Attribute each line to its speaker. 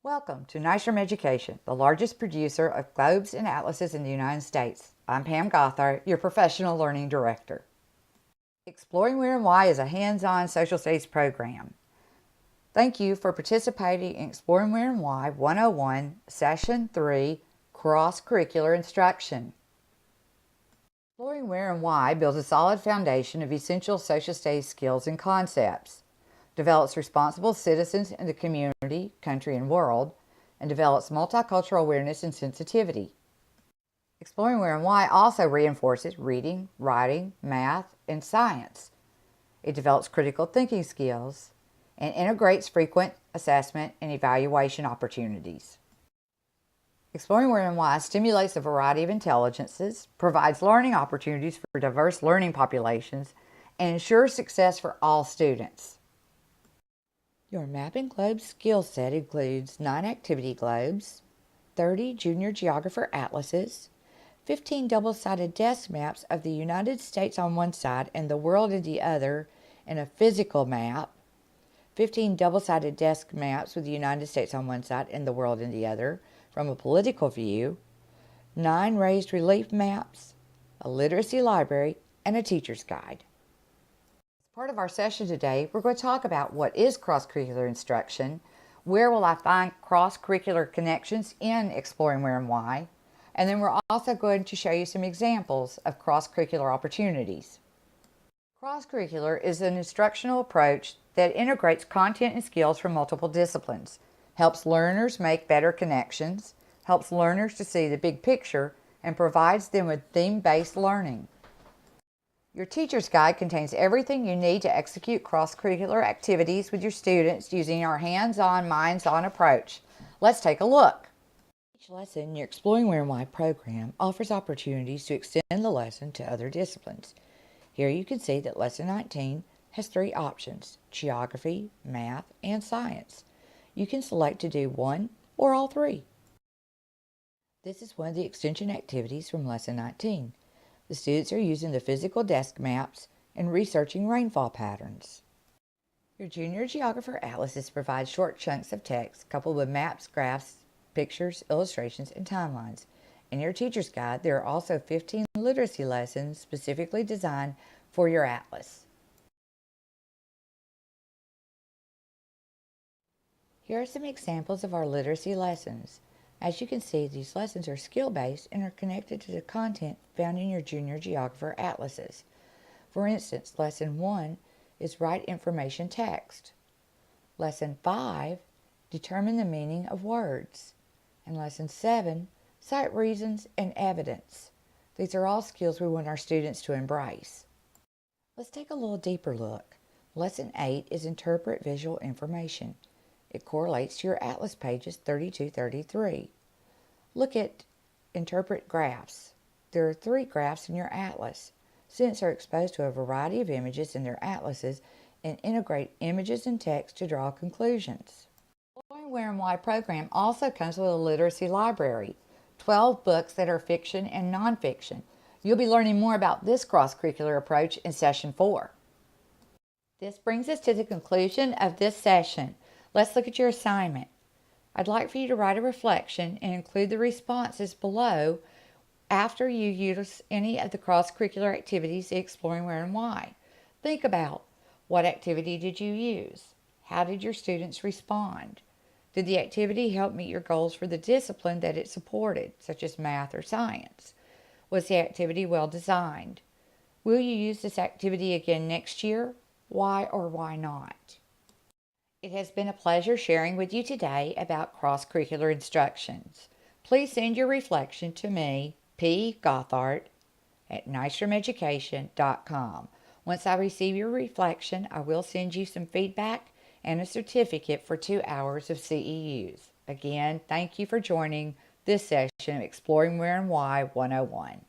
Speaker 1: Welcome to Nystrom Education, the largest producer of globes and atlases in the United States. I'm Pam Gothard, your professional learning director. Exploring Where and Why is a hands-on social studies program. Thank you for participating in Exploring Where and Why 101, Session 3, Cross-Curricular Instruction. Exploring Where and Why builds a solid foundation of essential social studies skills and concepts, develops responsible citizens in the community, country, and world, and develops multicultural awareness and sensitivity. Exploring Where and Why also reinforces reading, writing, math, and science. It develops critical thinking skills and integrates frequent assessment and evaluation opportunities. Exploring Where and Why stimulates a variety of intelligences, provides learning opportunities for diverse learning populations, and ensures success for all students. Your mapping globe skill set includes 9 activity globes, 30 junior geographer atlases, 15 double-sided desk maps of the United States on one side and the world in the other in a physical map, 15 double-sided desk maps with the United States on one side and the world in the other from a political view, 9 raised relief maps, a literacy library, and a teacher's guide. As part of our session today, we're going to talk about what is cross-curricular instruction, where will I find cross-curricular connections in Exploring Where and Why, and then we're also going to show you some examples of cross-curricular opportunities. Cross-curricular is an instructional approach that integrates content and skills from multiple disciplines, helps learners make better connections, helps learners to see the big picture, and provides them with theme-based learning. Your teacher's guide contains everything you need to execute cross-curricular activities with your students using our hands-on, minds-on approach. Let's take a look. Each lesson in your Exploring Where and Why program offers opportunities to extend the lesson to other disciplines. Here you can see that Lesson 19 has 3 options: geography, math, and science. You can select to do one or all 3. This is one of the extension activities from Lesson 19. The students are using the physical desk maps and researching rainfall patterns. Your Junior Geographer Atlases provide short chunks of text coupled with maps, graphs, pictures, illustrations, and timelines. In your Teacher's Guide, there are also 15 literacy lessons specifically designed for your atlas. Here are some examples of our literacy lessons. As you can see, these lessons are skill-based and are connected to the content found in your Junior Geographer Atlases. For instance, Lesson 1 is Write Information Text. Lesson 5, Determine the Meaning of Words. And Lesson 7, Cite Reasons and Evidence. These are all skills we want our students to embrace. Let's take a little deeper look. Lesson 8 is Interpret Visual Information. It correlates to your atlas pages 32-33. Look at Interpret Graphs. There are 3 graphs in your atlas. Students are exposed to a variety of images in their atlases and integrate images and text to draw conclusions. The Exploring Where and Why program also comes with a literacy library, 12 books that are fiction and nonfiction. You'll be learning more about this cross-curricular approach in Session 4. This brings us to the conclusion of this session. Let's look at your assignment. I'd like for you to write a reflection and include the responses below after you use any of the cross-curricular activities in Exploring Where and Why. Think about, what activity did you use? How did your students respond? Did the activity help meet your goals for the discipline that it supported, such as math or science? Was the activity well designed? Will you use this activity again next year? Why or why not? It has been a pleasure sharing with you today about cross-curricular instructions. Please send your reflection to me, P. Gothard, at nystromeducation.com. Once I receive your reflection, I will send you some feedback and a certificate for 2 hours of CEUs. Again, thank you for joining this session of Exploring Where and Why 101.